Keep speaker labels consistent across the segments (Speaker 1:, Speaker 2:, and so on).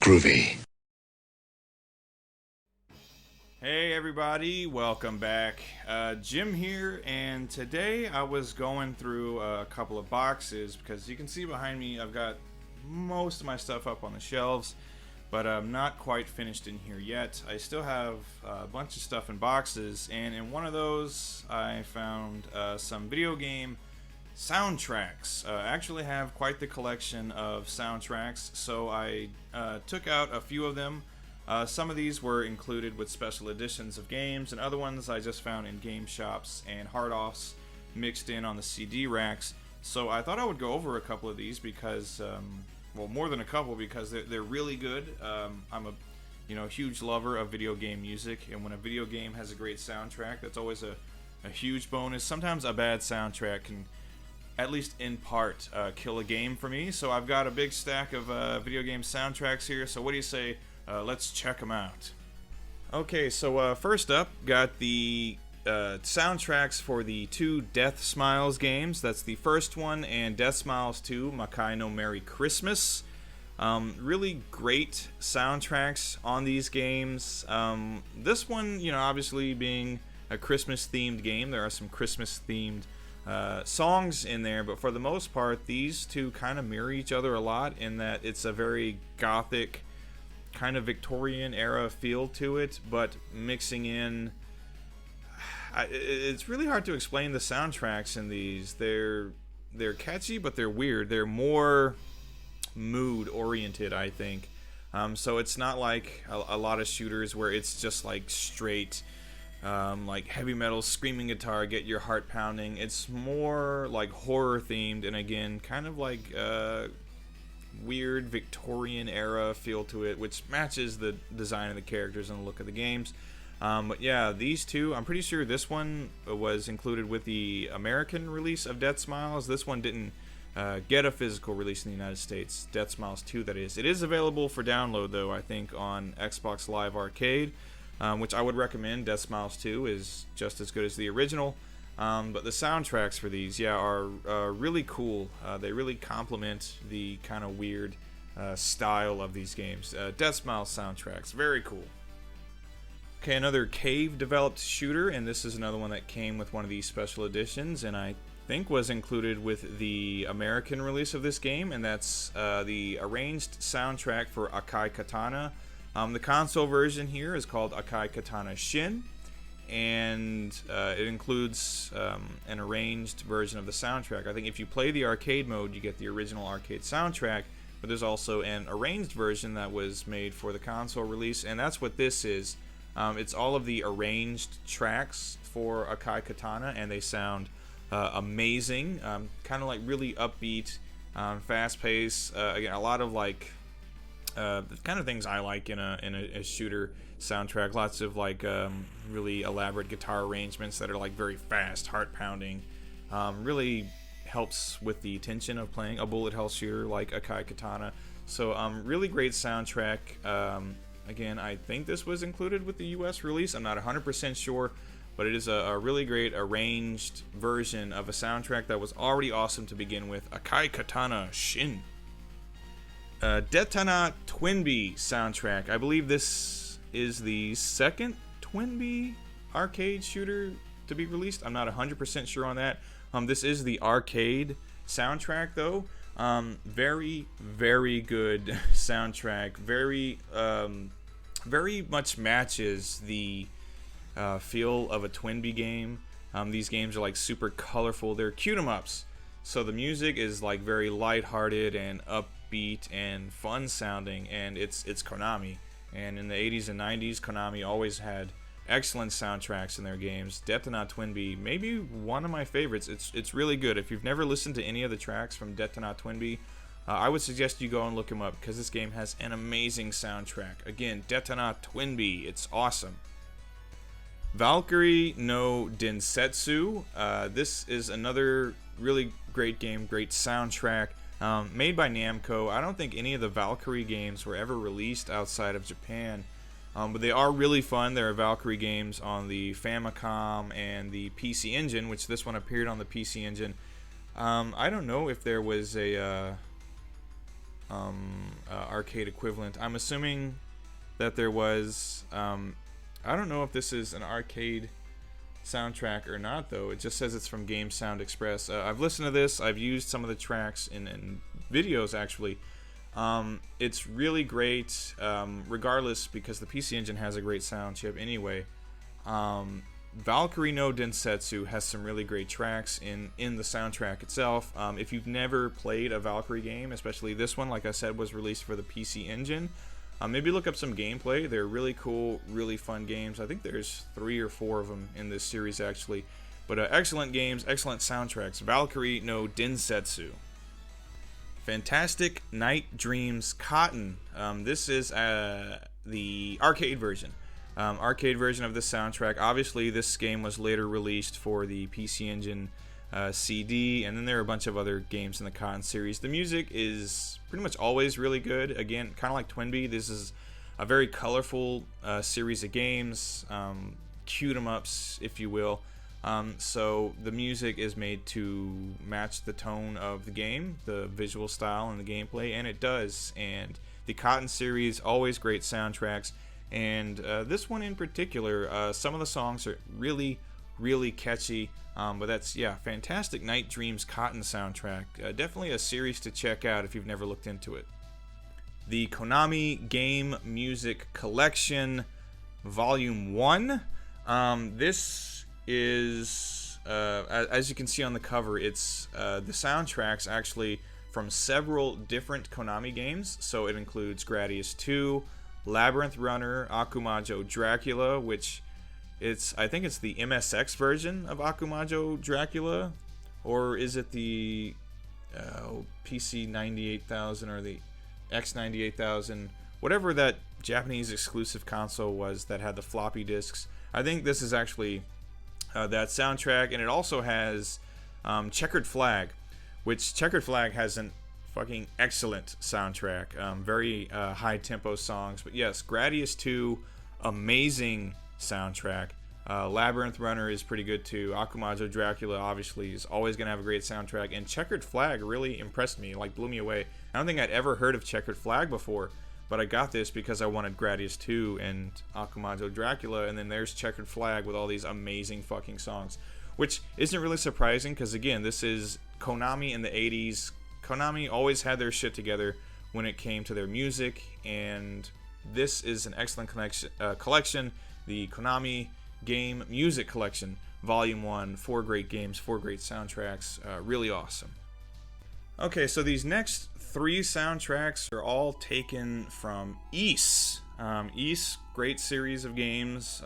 Speaker 1: Groovy.
Speaker 2: Hey everybody, welcome back. Jim here, and today I was going through a couple of boxes because you can see behind me I've got most of my stuff up on the shelves, but I'm not quite finished in here yet. I still have a bunch of stuff in boxes, and in one of those I found some video game soundtracks. I actually have quite the collection of soundtracks, so I took out a few of them. Some of these were included with special editions of games, and other ones I just found in game shops and hard-offs mixed in on the CD racks. So I thought I would go over a couple of these because, well, more than a couple, because they're really good. I'm a huge lover of video game music, and when a video game has a great soundtrack, that's always a huge bonus. Sometimes a bad soundtrack can, at least in part, kill a game for me. So I've got a big stack of video game soundtracks here. So what do you say? Let's check them out. Okay, so first up, got the soundtracks for the two Death Smiles games. That's the first one, and Death Smiles 2, Makai no Merry Christmas. Really great soundtracks on these games. This one, obviously being a Christmas-themed game, there are some Christmas-themed songs in there, but for the most part, these two kind of mirror each other a lot in that it's a very gothic, kind of Victorian era feel to it, but mixing in it's really hard to explain the soundtracks in these. They're catchy, but they're weird. They're more mood oriented, I think. So it's not like a lot of shooters where it's just like straight like heavy metal screaming guitar, get your heart pounding. It's more like horror themed, and again kind of like weird Victorian era feel to it, which matches the design of the characters and the look of the games. But yeah, these two, I'm pretty sure this one was included with the American release of Death Smiles. This one didn't get a physical release in the United States. Death Smiles 2, that is. It is available for download, though, I think, on Xbox Live Arcade, which I would recommend. Death Smiles 2 is just as good as the original. But the soundtracks for these, are really cool. They really complement the kind of weird style of these games. Death Smiles soundtracks, very cool. Okay, another cave-developed shooter, and this is another one that came with one of these special editions, and I think was included with the American release of this game, and that's the arranged soundtrack for Akai Katana. The console version here is called Akai Katana Shin, and it includes an arranged version of the soundtrack. I think if you play the arcade mode, you get the original arcade soundtrack, but there's also an arranged version that was made for the console release, and that's what this is. It's all of the arranged tracks for Akai Katana, and they sound amazing, kind of like really upbeat, fast-paced. Again, a lot of like the kind of things I like in a shooter soundtrack. Lots of like really elaborate guitar arrangements that are like very fast, heart pounding. Really helps with the tension of playing a bullet hell shooter like Akai Katana. So really great soundtrack. Again, I think this was included with the US release. I'm not 100% sure, but it is a really great arranged version of a soundtrack that was already awesome to begin with. Akai Katana Shin. Detana Twinbee soundtrack. I believe this is the second Twinbee arcade shooter to be released. I'm not 100% sure on that. This is the arcade soundtrack, though. Very, very good soundtrack. Very much matches the feel of a Twinbee game. These games are like super colorful. They're cute 'em ups. So the music is like very lighthearted and upbeat and fun sounding, and it's Konami. And in the 80s and 90s, Konami always had excellent soundtracks in their games. Detana Twinbee, maybe one of my favorites. It's really good. If you've never listened to any of the tracks from Detana Twinbee, I would suggest you go and look him up because this game has an amazing soundtrack. Again, Detana Twinbee, it's awesome. Valkyrie no Densetsu. This is another really great game, great soundtrack. Made by Namco. I don't think any of the Valkyrie games were ever released outside of Japan. But they are really fun. There are Valkyrie games on the Famicom and the PC Engine, which this one appeared on the PC Engine. I don't know if there was a arcade equivalent. I'm assuming that there was. I don't know if this is an arcade soundtrack or not, though. It just says it's from Game Sound Express. I've listened to this. I've used some of the tracks in videos, actually. It's really great, regardless, because the PC Engine has a great sound chip anyway. Valkyrie no Densetsu has some really great tracks in the soundtrack itself. If you've never played a Valkyrie game, especially this one, like I said, was released for the PC Engine, maybe look up some gameplay. They're really cool, really fun games. I think there's 3 or 4 of them in this series, actually. But excellent games, excellent soundtracks. Valkyrie no Densetsu. Fantastic Night Dreams Cotton. This is the arcade version. Arcade version of the soundtrack. Obviously, this game was later released for the PC Engine CD, and then there are a bunch of other games in the Cotton series. The music is pretty much always really good. Again, kind of like Twinbee, this is a very colorful series of games, cute 'em ups, if you will. So the music is made to match the tone of the game, the visual style and the gameplay, and it does. And the Cotton series, always great soundtracks. And this one in particular, some of the songs are really, really catchy. But that's, yeah, Fantastic Night Dreams Cotton soundtrack. Definitely a series to check out if you've never looked into it. The Konami Game Music Collection, Volume 1. This is, as you can see on the cover, it's the soundtracks actually from several different Konami games. So it includes Gradius 2, Labyrinth Runner, Akumajo Dracula, which I think it's the MSX version of Akumajo Dracula, or is it the PC 98,000 or the X 98,000, whatever that Japanese exclusive console was that had the floppy disks. I think this is actually that soundtrack, and it also has Checkered Flag, which Checkered Flag has an fucking excellent soundtrack. Very high tempo songs. But yes, Gradius 2, amazing soundtrack. Labyrinth Runner is pretty good too. Akumajo Dracula obviously is always going to have a great soundtrack. And Checkered Flag really impressed me, like blew me away. I don't think I'd ever heard of Checkered Flag before, but I got this because I wanted Gradius 2 and Akumajo Dracula, and then there's Checkered Flag with all these amazing fucking songs. Which isn't really surprising because, again, this is Konami in the 80s. Konami always had their shit together when it came to their music, and this is an excellent collection. The Konami Game Music Collection, Volume 1. 4 great games, 4 great soundtracks. Really awesome. Okay, so these next 3 soundtracks are all taken from Ys. Ys, great series of games,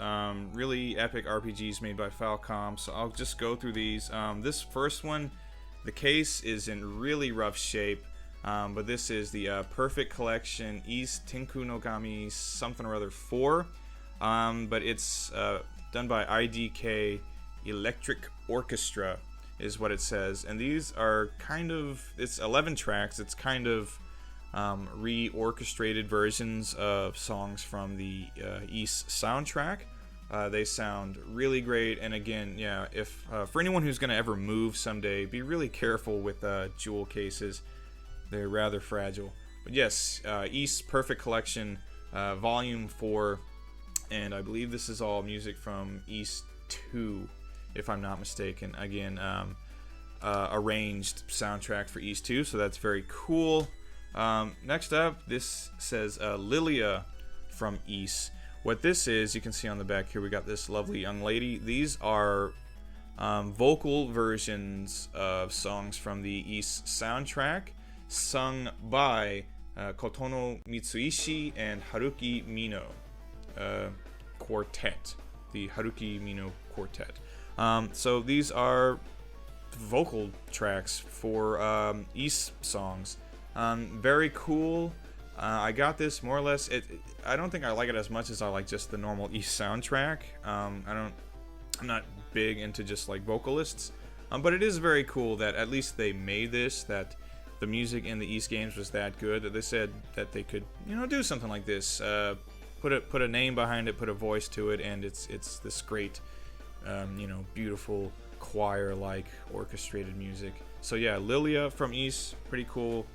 Speaker 2: really epic RPGs made by Falcom, so I'll just go through these. This first one, the case is in really rough shape, but this is the Perfect Collection Ys Tenku no Kami something or other 4, but it's done by IDK Electric Orchestra is what it says, and these are kind of, it's 11 tracks, it's kind of re-orchestrated versions of songs from the Ys soundtrack. They sound really great, and again, yeah, if for anyone who's going to ever move someday, be really careful with jewel cases. They're rather fragile. But yes, Ys Perfect Collection, Volume 4, and I believe this is all music from Ys 2, if I'm not mistaken. Again, arranged soundtrack for Ys 2, so that's very cool. Next up, this says Lilia from Ys. What this is, you can see on the back here, we got this lovely young lady. These are vocal versions of songs from the Ys soundtrack, sung by Kotono Mitsuishi and Haruki Mino Quartet, the Haruki Mino Quartet. So these are vocal tracks for Ys songs. Very cool. I got this more or less. I don't think I like it as much as I like just the normal Ys soundtrack. I'm not big into just like vocalists, but it is very cool that at least they made this. That the music in the Ys games was that good that they said that they could, do something like this. Put a name behind it, put a voice to it, and it's this great, beautiful choir-like orchestrated music. So yeah, Lilia from Ys, pretty cool.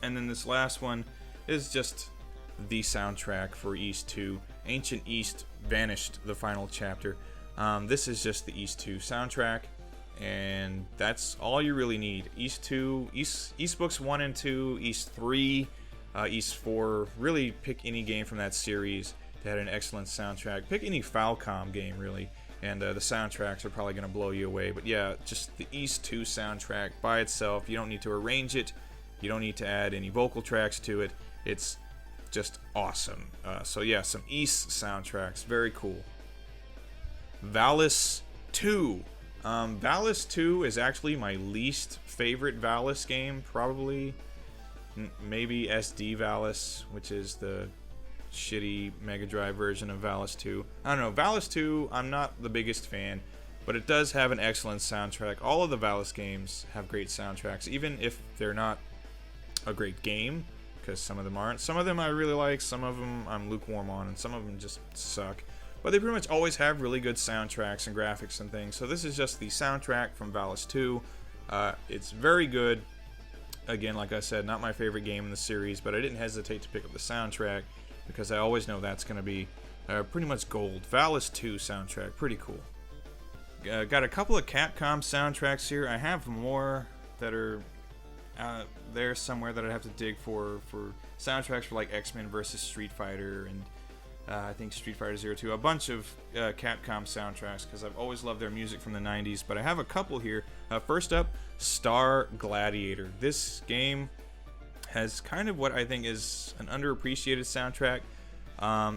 Speaker 2: And then this last one is just the soundtrack for East 2. Ancient East Vanished, the final chapter. This is just the East 2 soundtrack, and that's all you really need. East 2, East Books 1 and 2, East 3, East 4. Really pick any game from that series that had an excellent soundtrack. Pick any Falcom game, really, and the soundtracks are probably going to blow you away. But yeah, just the East 2 soundtrack by itself. You don't need to arrange it. You don't need to add any vocal tracks to it. It's just awesome. So yeah, some East soundtracks. Very cool. Valis 2. Valis 2 is actually my least favorite Valis game. Probably, maybe SD Valis, which is the shitty Mega Drive version of Valis 2. I don't know. Valis 2, I'm not the biggest fan, but it does have an excellent soundtrack. All of the Valis games have great soundtracks, even if they're not a great game, because some of them aren't. Some of them I really like, some of them I'm lukewarm on, and some of them just suck. But they pretty much always have really good soundtracks and graphics and things. So this is just the soundtrack from Valis 2. It's very good. Again, like I said, not my favorite game in the series, but I didn't hesitate to pick up the soundtrack because I always know that's going to be pretty much gold. Valis 2 soundtrack, pretty cool. Got a couple of Capcom soundtracks here. I have more that are there somewhere that I'd have to dig for soundtracks for like X-Men vs. Street Fighter and I think Street Fighter Zero 2, a bunch of Capcom soundtracks because I've always loved their music from the 90s, but I have a couple here. First up, Star Gladiator. This game has kind of what I think is an underappreciated soundtrack.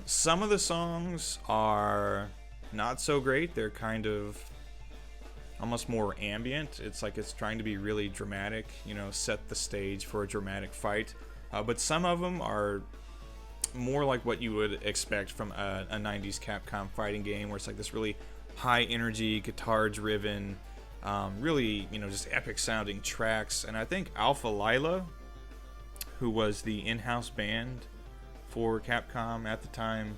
Speaker 2: Some of the songs are not so great. They're kind of almost more ambient. It's like it's trying to be really dramatic, set the stage for a dramatic fight. But some of them are more like what you would expect from a 90s Capcom fighting game, where it's like this really high energy, guitar driven, really, just epic sounding tracks. And I think Alpha Lyla, who was the in-house band for Capcom at the time,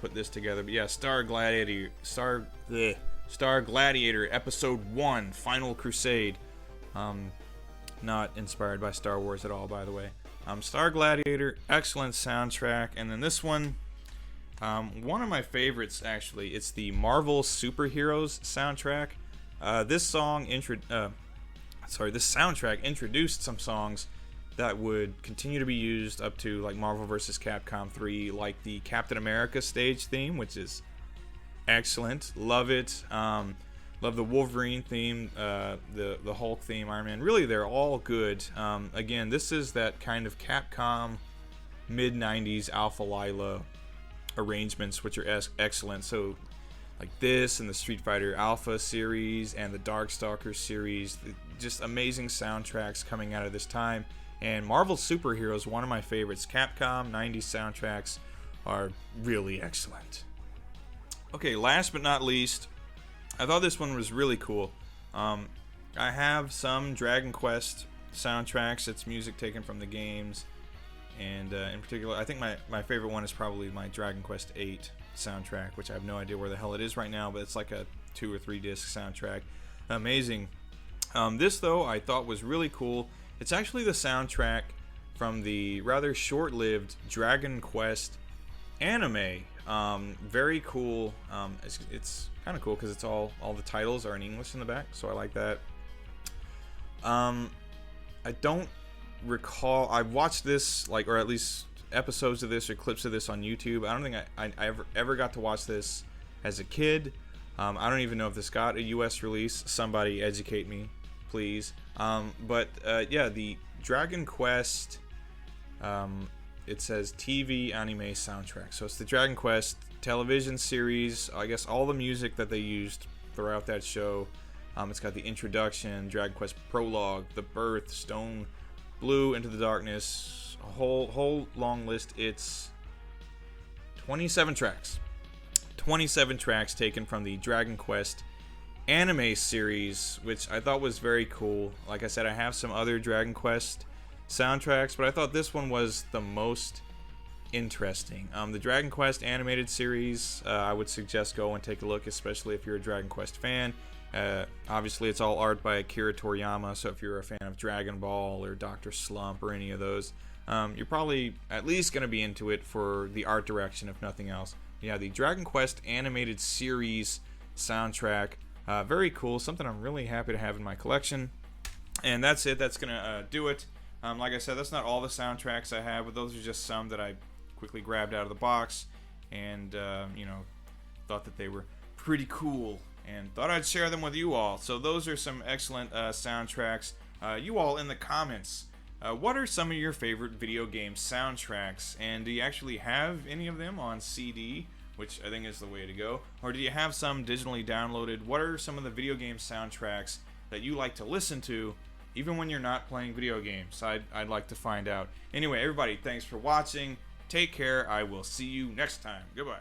Speaker 2: put this together. But yeah, Star Gladiator Episode 1, Final Crusade. Not inspired by Star Wars at all, by the way. Star Gladiator, excellent soundtrack. And then this one, one of my favorites, actually. It's the Marvel Superheroes soundtrack. This soundtrack introduced some songs that would continue to be used up to like Marvel vs. Capcom 3, like the Captain America stage theme, which is excellent. Love it. Love the Wolverine theme, the Hulk theme, Iron Man. Really, they're all good. Again, this is that kind of Capcom mid-90s Alpha Lyla arrangements, which are excellent. So, like this and the Street Fighter Alpha series and the Darkstalkers series, just amazing soundtracks coming out of this time. And Marvel Superheroes, one of my favorites. Capcom 90s soundtracks are really excellent. Okay, last but not least, I thought this one was really cool. I have some Dragon Quest soundtracks. It's music taken from the games. And in particular, I think my favorite one is probably my Dragon Quest 8 soundtrack, which I have no idea where the hell it is right now, but it's like a 2 or 3 disc soundtrack. Amazing. This, though, I thought was really cool. It's actually the soundtrack from the rather short-lived Dragon Quest anime. Very cool. It's kind of cool because it's all the titles are in English in the back, so I like that. I don't recall. I watched this, or at least episodes of this or clips of this on YouTube. I don't think I ever got to watch this as a kid. I don't even know if this got a US release. Somebody educate me, please. But yeah, the Dragon Quest, it says TV anime soundtrack. So it's the Dragon Quest television series. I guess all the music that they used throughout that show. It's got the introduction, Dragon Quest prologue, the birth, Stone Blue, Into the Darkness, a whole long list. It's 27 tracks. 27 tracks taken from the Dragon Quest anime series, which I thought was very cool. Like I said, I have some other Dragon Quest soundtracks, but I thought this one was the most interesting. The Dragon Quest animated series, I would suggest go and take a look, especially if you're a Dragon Quest fan. Obviously, it's all art by Akira Toriyama, so if you're a fan of Dragon Ball or Dr. Slump or any of those, you're probably at least going to be into it for the art direction, if nothing else. Yeah, the Dragon Quest animated series soundtrack, very cool, something I'm really happy to have in my collection. And that's it, that's going to do it. Like I said, that's not all the soundtracks I have, but those are just some that I quickly grabbed out of the box and, thought that they were pretty cool and thought I'd share them with you all. So those are some excellent soundtracks. You all in the comments, what are some of your favorite video game soundtracks? And do you actually have any of them on CD, which I think is the way to go? Or do you have some digitally downloaded? What are some of the video game soundtracks that you like to listen to, even when you're not playing video games? I'd like to find out. Anyway, everybody, thanks for watching. Take care. I will see you next time. Goodbye.